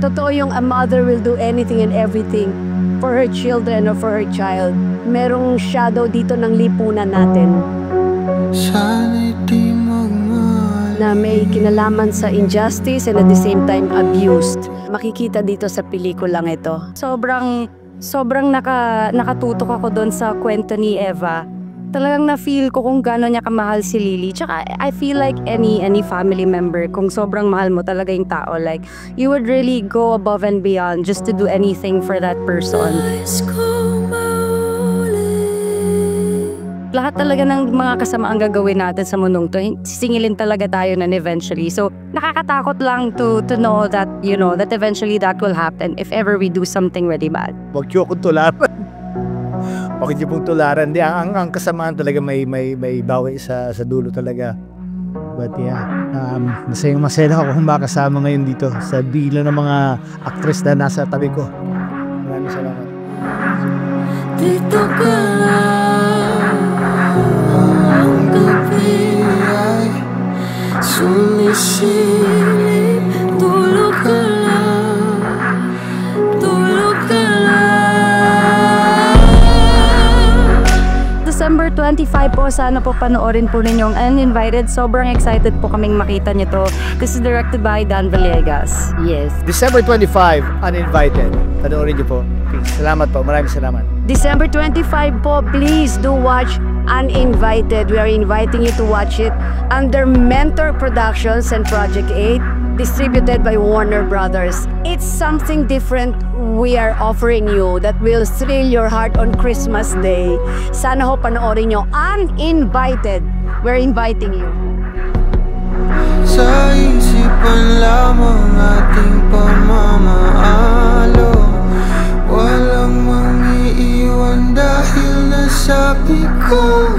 Totoo yung a mother will do anything and everything for her children or for her child. Merong shadow dito ng lipunan natin na may kinalaman sa injustice and at the same time abused. Makikita dito sa pelikulang ito. Sobrang nakatutok ako doon sa kwento ni Eva. Talagang na-feel ko kung gano'n niya kamahal si Lily. Tsaka I feel like any family member, kung sobrang mahal mo talaga yung tao, like, you would really go above and beyond just to do anything for that person. Lahat talaga ng mga kasama ang gagawin natin sa mundong to, sisingilin talaga tayo nun eventually. So, nakakatakot lang to know that, you know, that eventually that will happen if ever we do something really bad. Huwag niyo akong tularan. Huwag niyo pong tularan. Di, ang kasamaan talaga may bawi sa dulo talaga. But yeah, masaya ako kung makasama ngayon dito sa bilo ng mga actress na nasa tabi ko. Maraming salamat. Dito ka sumisilip, tulog ka lang, tulog ka lang. December 25 po, sana po panoorin po ninyong Uninvited. Sobrang excited po kaming makita nyo to. This is directed by Dan Villegas. Yes. December 25, Uninvited. Panoorin nyo po. Please. Salamat po. Maraming salamat. December 25 po, please do watch Uninvited. We are inviting you to watch it under Mentor Productions and Project 8, distributed by Warner Brothers. It's something different we are offering you that will thrill your heart on Christmas Day. Sana ho panoorin nyo Uninvited. We're inviting you. Sa isipan lamang ating pamamaalo, walang mangiiwan dahil nasabi ko